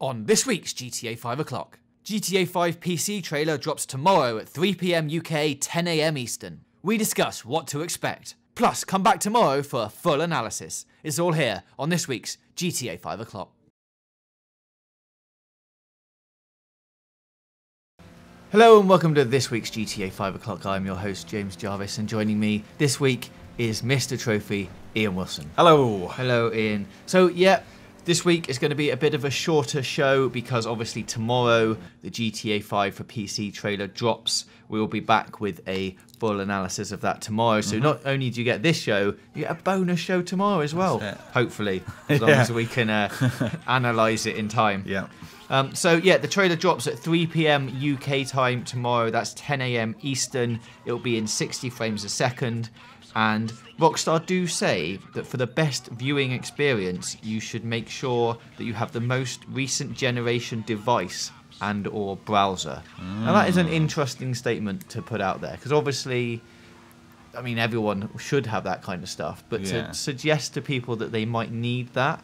On this week's GTA 5 o'clock, GTA 5 PC trailer drops tomorrow at 3 PM UK, 10 AM Eastern. We discuss what to expect. Plus, come back tomorrow for a full analysis. It's all here on this week's GTA 5 o'clock. Hello and welcome to this week's GTA 5 o'clock. I'm your host, James Jarvis, and joining me this week is Mr. Trophy, Ian Wilson. Hello. Hello, Ian. So, yeah, this week is going to be a bit of a shorter show because obviously tomorrow the GTA 5 for PC trailer drops. We will be back with a full analysis of that tomorrow. So not only do you get this show, you get a bonus show tomorrow as well. Hopefully, as long as we can analyse it in time. Yeah. So yeah, the trailer drops at 3 PM UK time tomorrow. That's 10 AM Eastern. It'll be in 60 frames a second. And RockStar do say that for the best viewing experience, you should make sure that you have the most recent generation device and or browser. Now that is an interesting statement to put out there, because obviously, I mean, everyone should have that kind of stuff, but to suggest to people that they might need that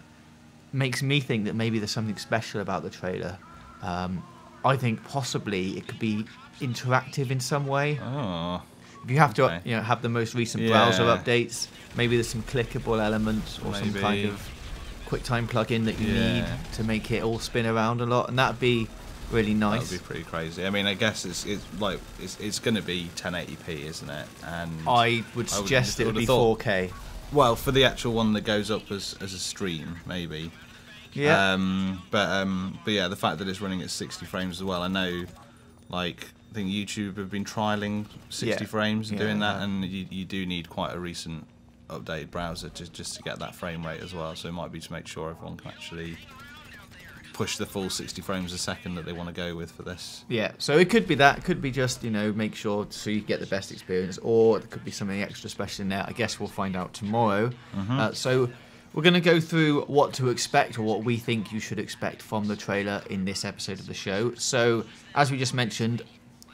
makes me think that maybe there's something special about the trailer. I think possibly it could be interactive in some way. Oh. If you have to have the most recent browser updates, maybe there's some clickable elements or some kind of QuickTime plugin that you need to make it all spin around a lot, and that'd be really nice. That'd be pretty crazy. I mean, I guess it's going to be 1080p, isn't it? And I would suggest it would be 4K. Well, for the actual one that goes up as a stream, maybe. Yeah. But yeah, the fact that it's running at 60 frames as well. I know, like, I think YouTube have been trialing 60 frames and doing that, and you do need quite a recent updated browser just to get that frame rate as well. So it might be to make sure everyone can actually push the full 60 frames a second that they want to go with for this. Yeah, so it could be that. It could be just, make sure so you get the best experience, or it could be something extra special in there. I guess we'll find out tomorrow. So we're going to go through what to expect, or what we think you should expect from the trailer in this episode of the show. So, as we just mentioned,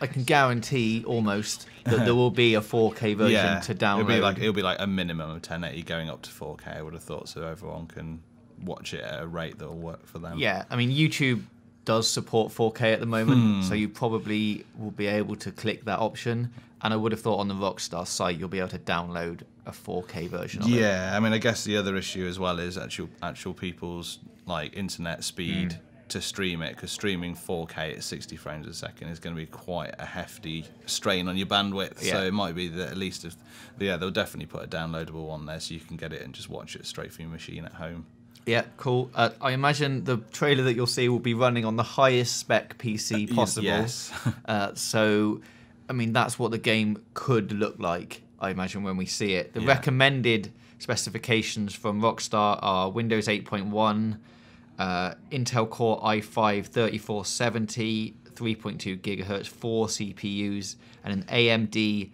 I can guarantee almost that there will be a 4K version to download. It'll be like a minimum of 1080 going up to 4K, I would have thought, so everyone can watch it at a rate that will work for them. Yeah, I mean, YouTube does support 4K at the moment, so you probably will be able to click that option. And I would have thought on the RockStar site you'll be able to download a 4K version of it. Yeah, I mean, I guess the other issue as well is actual people's like internet speed to stream it, because streaming 4K at 60 frames a second is going to be quite a hefty strain on your bandwidth. So it might be that at least they'll definitely put a downloadable one there so you can get it and just watch it straight from your machine at home. Yeah, cool. I imagine the trailer that you'll see will be running on the highest spec PC possible. Yes. So, I mean, that's what the game could look like, I imagine, when we see it. The recommended specifications from RockStar are Windows 8.1, Intel Core i5 3470, 3.2 GHz, 4 CPUs, and an AMD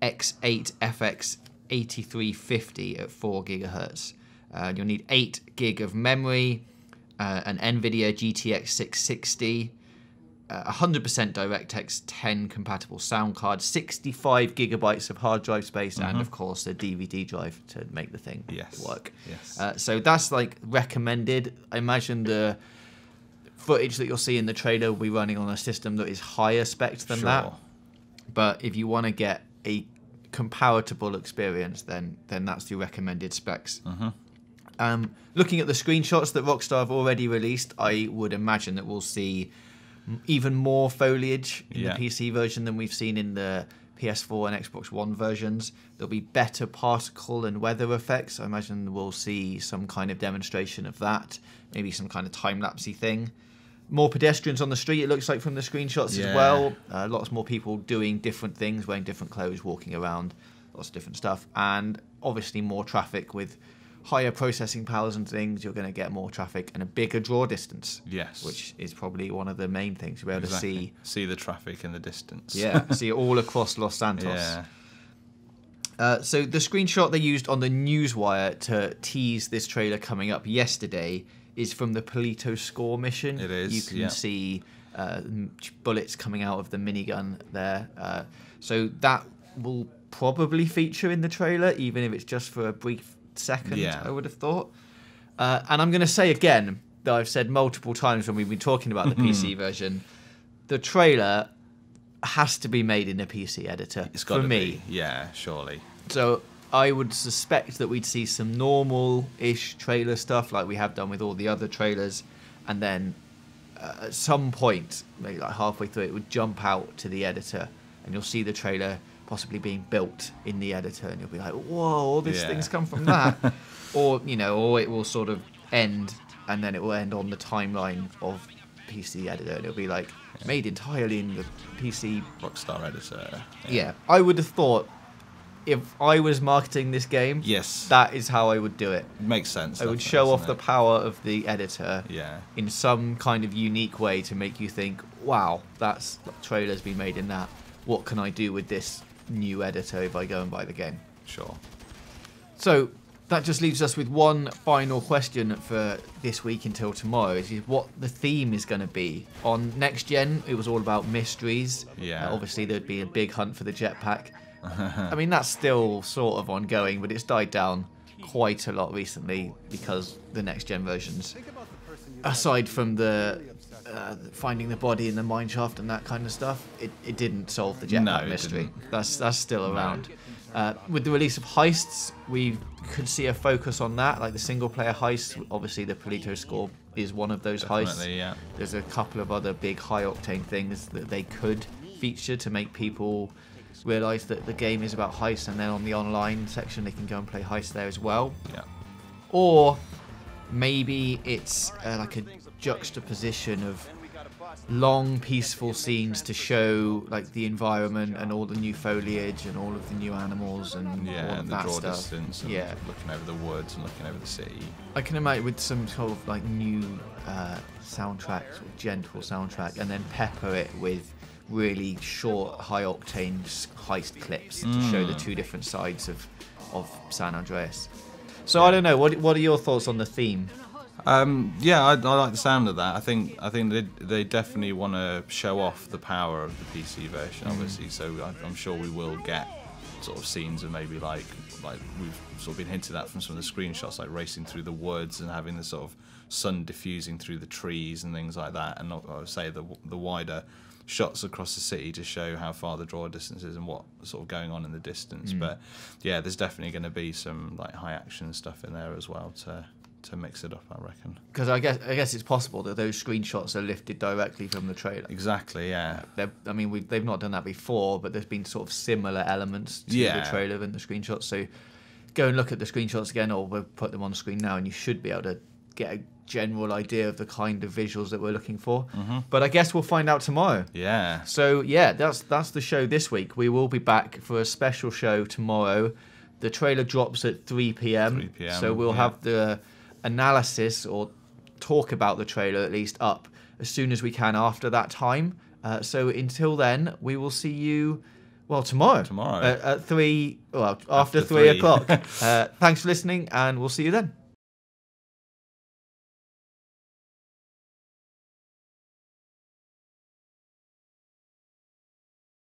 X8 FX 8350 at 4 GHz. You'll need 8 gig of memory, an NVIDIA GTX 660, 100% DirectX 10 compatible sound card, 65 gigabytes of hard drive space, and of course a DVD drive to make the thing work. Yes. So that's like recommended. I imagine the footage that you'll see in the trailer will be running on a system that is higher spec than that. But if you want to get a comparable experience, then that's the recommended specs. Looking at the screenshots that RockStar have already released, I would imagine that we'll see even more foliage in the PC version than we've seen in the PS4 and Xbox One versions. There'll be better particle and weather effects. I imagine we'll see some kind of demonstration of that, maybe some kind of time-lapsey thing. More pedestrians on the street, it looks like, from the screenshots as well. Lots more people doing different things, wearing different clothes, walking around, lots of different stuff. And obviously more traffic with higher processing powers and things. You're going to get more traffic and a bigger draw distance. Yes. Which is probably one of the main things. You'll be able to see the traffic in the distance. Yeah, see it all across Los Santos. So the screenshot they used on the Newswire to tease this trailer coming up yesterday is from the Polito Score mission. It is. You can see bullets coming out of the minigun there. So that will probably feature in the trailer, even if it's just for a brief second, I would have thought. And I'm going to say again that I've said multiple times when we've been talking about the PC version, the trailer has to be made in a PC editor. It's got for to me. be. Yeah, surely. So I would suspect that we'd see some normal-ish trailer stuff like we have done with all the other trailers, and then at some point, maybe like halfway through, it would jump out to the editor, and you'll see the trailer possibly being built in the editor, and you'll be like, whoa, all these things come from that. Or, or it will sort of end, and then it will end on the timeline of PC editor, and it'll be like, made entirely in the PC... RockStar editor. Yeah. I would have thought, if I was marketing this game, that is how I would do it. Makes sense. I would show off the power of the editor in some kind of unique way to make you think, wow, that trailer's been made in that. What can I do with this new editor if I go and buy the game? Sure. So that just leaves us with one final question for this week until tomorrow, is what the theme is going to be. On Next Gen, it was all about mysteries. Obviously, there'd be a big hunt for the jetpack. I mean, that's still sort of ongoing, but it's died down quite a lot recently because the Next Gen versions, aside from the finding the body in the mine shaft and that kind of stuff, it didn't solve the jetpack mystery. That's still around. With the release of heists, we could see a focus on that, like the single-player heists. Obviously, the Polito score is one of those heists. Yeah. There's a couple of other big high-octane things that they could feature to make people realise that the game is about heists, and then on the online section they can go and play heists there as well. Yeah. Or maybe it's like a juxtaposition of long peaceful scenes to show like the environment and all the new foliage and all of the new animals and all of the that draw stuff. distance and looking over the woods and looking over the city. I can imagine with some sort of like new soundtrack, sort of gentle soundtrack, and then pepper it with really short, high-octane heist clips to show the two different sides of San Andreas. So I don't know. What are your thoughts on the theme? I like the sound of that. I think they definitely want to show off the power of the PC version, obviously. So I'm sure we will get sort of scenes of maybe like we've sort of been hinted at from some of the screenshots, like racing through the woods and having the sort of sun diffusing through the trees and things like that. And I would say the wider shots across the city to show how far the draw distance is and what's sort of going on in the distance. But yeah, there's definitely going to be some like high action stuff in there as well to mix it up, I reckon. Because I guess it's possible that those screenshots are lifted directly from the trailer. Exactly, yeah. They've not done that before, but there's been sort of similar elements to the trailer and the screenshots. So go and look at the screenshots again, or we'll put them on the screen now, and you should be able to get a general idea of the kind of visuals that we're looking for. But I guess we'll find out tomorrow. Yeah. So yeah, that's the show this week. We will be back for a special show tomorrow. The trailer drops at 3 p.m. 3 p.m. So we'll have the analysis, or talk about the trailer at least, up as soon as we can after that time. So until then, we will see you tomorrow. At 3, after 3 o'clock. Thanks for listening, and we'll see you then.